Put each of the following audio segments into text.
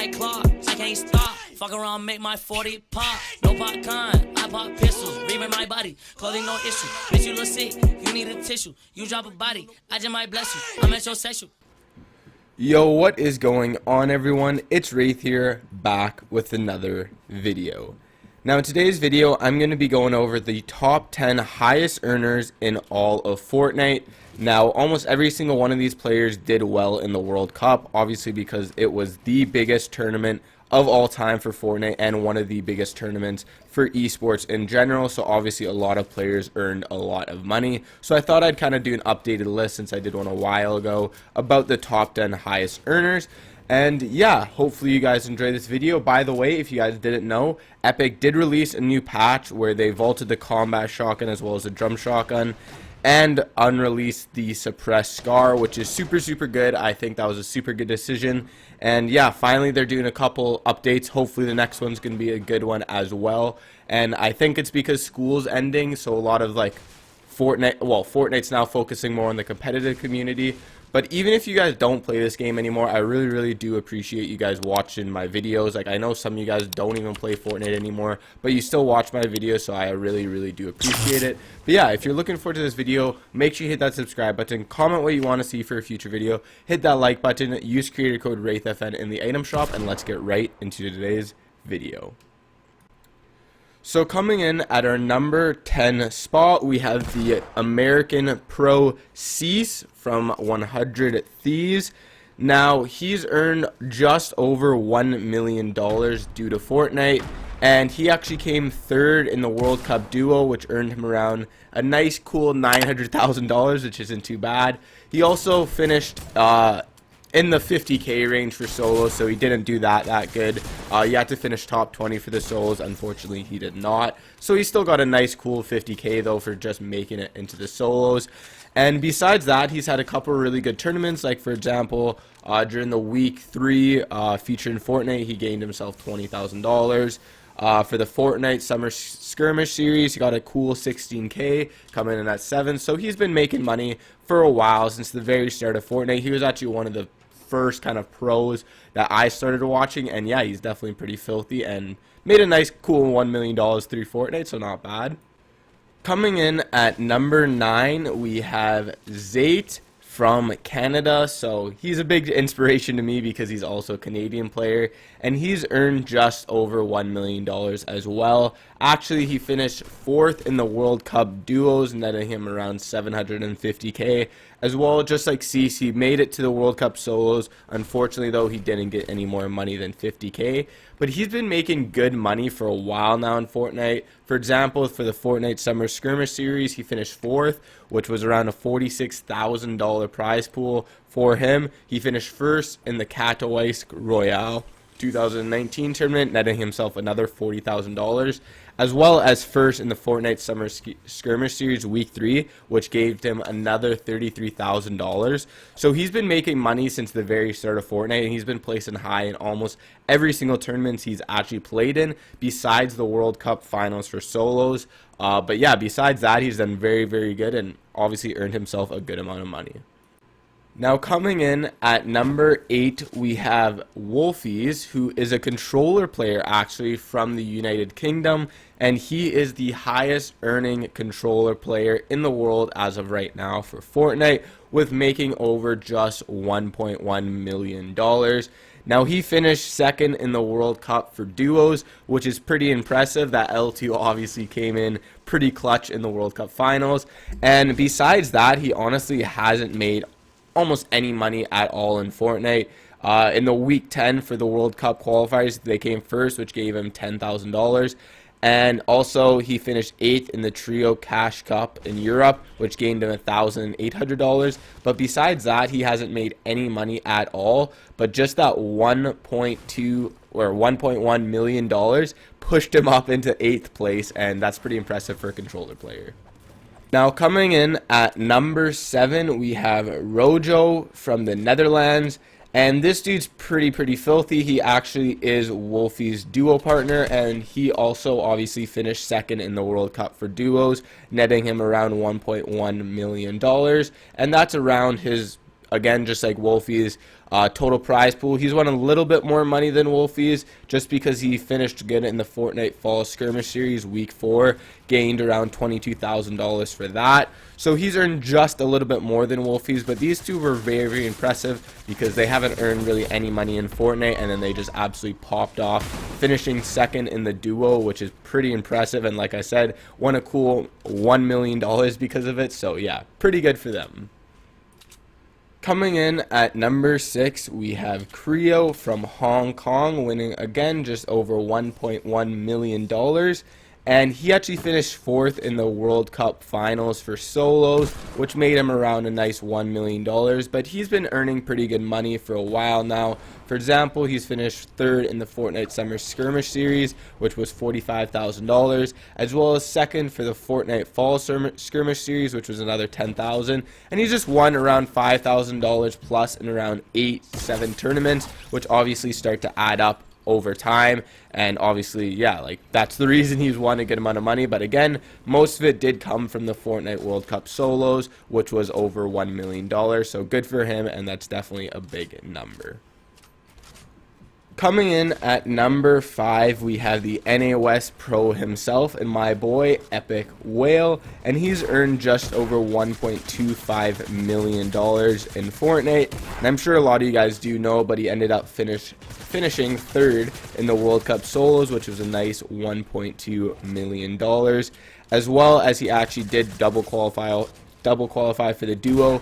like Clark, I can't stop. Fuck around, make my 40 pop. No popcorn, I pop pistols. Reaming my body, clothing no issue. Bitch, you look sick, you need a tissue. You drop a body, I just might bless you. I'm metrosexual. Yo, what is going on, everyone? It's Wraith here, back with another video. Now in today's video, I'm going to be going over the top 10 highest earners in all of Fortnite. Now, almost every single one of these players did well in the World Cup, obviously because it was the biggest tournament of all time for Fortnite and one of the biggest tournaments for esports in general. So obviously a lot of players earned a lot of money. So I thought I'd kind of do an updated list, since I did one a while ago, about the top 10 highest earners. And yeah, hopefully you guys enjoy this video. By the way, if you guys didn't know, Epic did release a new patch where they vaulted the combat shotgun as well as the drum shotgun, and unreleased the suppressed scar, which is super good. I think that was a super good decision. And yeah, finally they're doing a couple updates. Hopefully the next one's gonna be a good one as well. And I think it's because school's ending, so a lot of like Fortnite's now focusing more on the competitive community. But even if you guys don't play this game anymore, I really do appreciate you guys watching my videos. Like, I know some of you guys don't even play Fortnite anymore, but you still watch my videos, so I really do appreciate it. But yeah, if you're looking forward to this video, make sure you hit that subscribe button, comment what you want to see for a future video, hit that like button, use creator code WraithFN in the item shop, and let's get right into today's video. So coming in at our number 10 spot, we have the American Pro Cease from 100 Thieves. Now, he's earned just over $1 million due to Fortnite, and he actually came third in the World Cup duo, which earned him around a nice cool $900,000, which isn't too bad. He also finished in the 50k range for solos, so he didn't do that good. You had to finish top 20 for the solos. Unfortunately, he did not. So he still got a nice cool 50k though for just making it into the solos. And besides that, he's had a couple really good tournaments, like for example, during the week 3 featuring Fortnite, he gained himself $20,000. For the Fortnite Summer Skirmish Series, he got a cool 16k, coming in at 7. So he's been making money for a while, since the very start of Fortnite. He was actually one of the first kind of pros that I started watching, and yeah, he's definitely pretty filthy and made a nice cool $1 million through Fortnite, so not bad. Coming in at number 9, we have Xate from Canada. So he's a big inspiration to me because he's also a Canadian player, and he's earned just over $1 million as well. Actually, he finished 4th in the World Cup duos, netting him around 750k as well. Just like Cease, he made it to the World Cup solos. Unfortunately though, he didn't get any more money than 50k, but he's been making good money for a while now in Fortnite. For example, for the Fortnite Summer Skirmish Series, he finished 4th, which was around a $46,000 prize pool for him. He finished 1st in the Katowice Royale 2019 tournament, netting himself another $40,000, as well as 1st in the Fortnite Summer Skirmish Series Week 3, which gave him another $33,000. So he's been making money since the very start of Fortnite, and he's been placing high in almost every single tournament he's actually played in, besides the World Cup finals for solos. But yeah, besides that, he's done very good, and obviously earned himself a good amount of money. Now coming in at number 8, we have Wolfies, who is a controller player actually from the United Kingdom, and he is the highest earning controller player in the world as of right now for Fortnite, with making over just $1.1 million. Now he finished 2nd in the World Cup for duos, which is pretty impressive. That L2 obviously came in pretty clutch in the World Cup finals, and besides that, he honestly hasn't made almost any money at all in Fortnite. In the week 10 for the World Cup qualifiers, they came first, which gave him $10,000. And also he finished 8th in the Trio Cash Cup in Europe, which gained him $1,800. But besides that, he hasn't made any money at all. But just that 1.2 or $1.1 million pushed him up into 8th place, and that's pretty impressive for a controller player. Now coming in at number 7, we have Rojo from the Netherlands, and this dude's pretty filthy. He actually is Wolfie's duo partner, and he also obviously finished 2nd in the World Cup for duos, netting him around $1.1 million, and that's around his again, just like Wolfies. Total prize pool, he's won a little bit more money than Wolfies just because he finished good in the Fortnite Fall Skirmish Series week 4, gained around $22,000 for that. So he's earned just a little bit more than Wolfies, but these two were very, very impressive because they haven't earned really any money in Fortnite, and then they just absolutely popped off, finishing second in the duo, which is pretty impressive, and like I said, won a cool $1 million because of it, so yeah, pretty good for them. Coming in at number 6, we have Creo from Hong Kong, winning again just over $1.1 million. And he actually finished 4th in the World Cup finals for solos, which made him around a nice $1 million. But he's been earning pretty good money for a while now. For example, he's finished 3rd in the Fortnite Summer Skirmish Series, which was $45,000, as well as 2nd for the Fortnite Fall Skirmish Series, which was another $10,000. And he's just won around $5,000 plus in around 8-7 tournaments, which obviously start to add up over time, and obviously, yeah, like that's the reason he's won a good amount of money. But again, most of it did come from the Fortnite World Cup solos, which was over $1 million, so good for him, and that's definitely a big number. Coming in at number 5, we have the NA West Pro himself and my boy Epicwale, and he's earned just over $1.25 million in Fortnite. And I'm sure a lot of you guys do know, but he ended up finishing 3rd in the World Cup solos, which was a nice $1.2 million, as well as he actually did double qualify for the duo.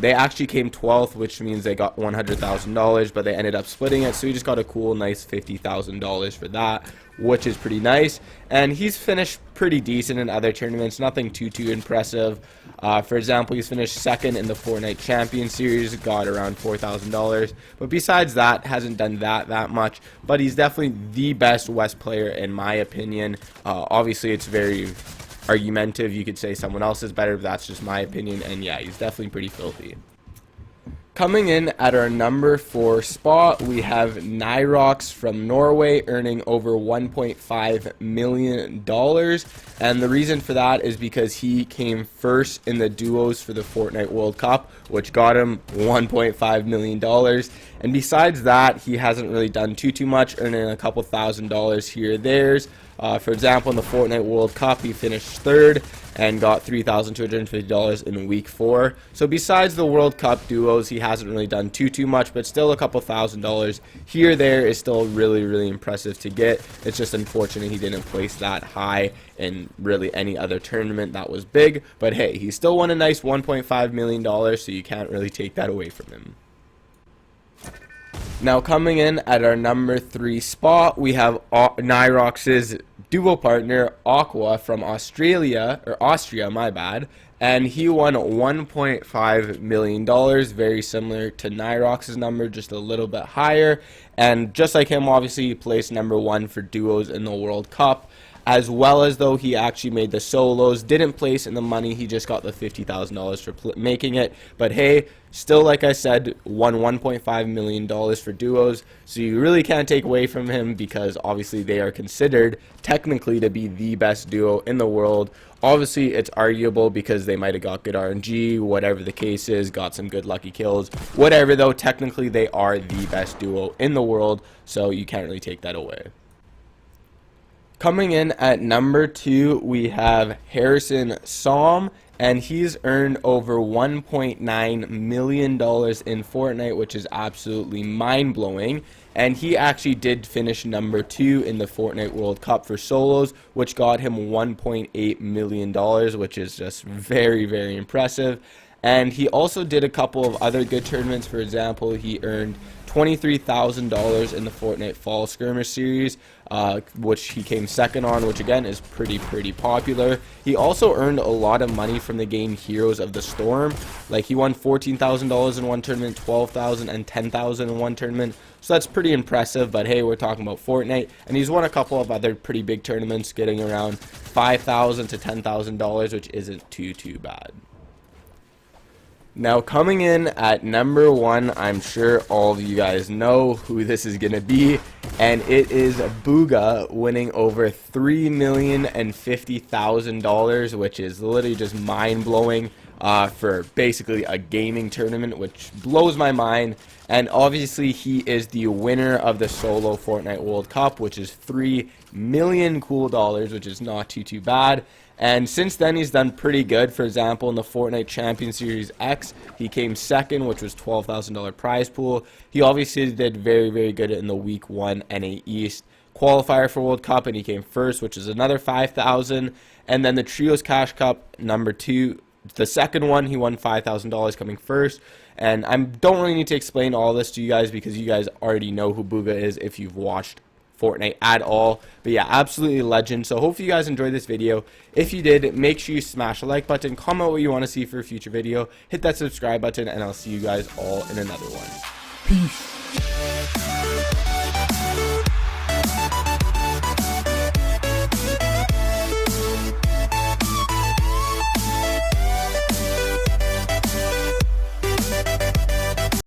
They actually came 12th, which means they got $100,000, but they ended up splitting it, so he just got a cool nice $50,000 for that, which is pretty nice. And he's finished pretty decent in other tournaments, nothing too impressive. For example, he's finished 2nd in the Fortnite Champion Series, got around $4,000, but besides that, hasn't done that much. But he's definitely the best West player in my opinion. Obviously, it's very argumentative, you could say someone else is better, but that's just my opinion, and yeah, he's definitely pretty filthy. Coming in at our number 4 spot, we have NineRocks from Norway, earning over $1.5 million, and the reason for that is because he came 1st in the duos for the Fortnite World Cup, which got him $1.5 million, and besides that, he hasn't really done too much, earning a couple $1,000s here or there. For example, in the Fortnite World Cup, he finished 3rd and got $3,250 in week 4. So besides the World Cup duos, he hasn't really done too much, but still a couple $1,000s here or there is still really impressive to get. It's just unfortunate he didn't place that high in really any other tournament that was big. But hey, he still won a nice $1.5 million, so you can't really take that away from him. Now coming in at our number 3 spot, we have NineRocks' duo partner Aqua from Austria, my bad, and he won $1.5 million, very similar to NineRocks' number, just a little bit higher, and just like him, obviously he placed number 1 for duos in the World Cup, as well as though he actually made the solos, didn't place in the money, he just got the $50,000 for making it, but hey, still, like I said, won $1.5 million for duos, so you really can't take away from him because obviously they are considered technically to be the best duo in the world. Obviously, it's arguable because they might have got good RNG, whatever the case is, got some good lucky kills, whatever, though, technically they are the best duo in the world, so you can't really take that away. Coming in at number 2, we have Harrison Som, and he's earned over $1.9 million in Fortnite, which is absolutely mind-blowing. And he actually did finish number 2 in the Fortnite World Cup for solos, which got him $1.8 million, which is just very impressive. And he also did a couple of other good tournaments. For example, he earned $23,000 in the Fortnite Fall Skirmish Series, which he came 2nd on, which again is pretty popular. He also earned a lot of money from the game Heroes of the Storm. Like, he won $14,000 in one tournament, $12,000 and $10,000 in one tournament. So that's pretty impressive, but hey, we're talking about Fortnite, and he's won a couple of other pretty big tournaments, getting around $5,000 to $10,000, which isn't too bad. Now coming in at number 1, I'm sure all of you guys know who this is going to be, and it is Booga, winning over $3,050,000, which is literally just mind-blowing. for basically a gaming tournament, which blows my mind. And obviously he is the winner of the solo Fortnite World Cup, which is 3 million cool dollars, which is not too bad. And since then he's done pretty good. For example, in the Fortnite Champion Series X, he came second, which was $12,000 prize pool. He obviously did very good in the week 1 NA East qualifier for World Cup, and he came first, which is another $5,000. And then the Trios Cash Cup number 2, the second one, he won $5,000 coming first. And I don't really need to explain all this to you guys because you guys already know who Booga is if you've watched Fortnite at all. But yeah, absolutely legend. So hopefully you guys enjoyed this video. If you did, make sure you smash the like button, comment what you want to see for a future video, hit that subscribe button, and I'll see you guys all in another one. Peace.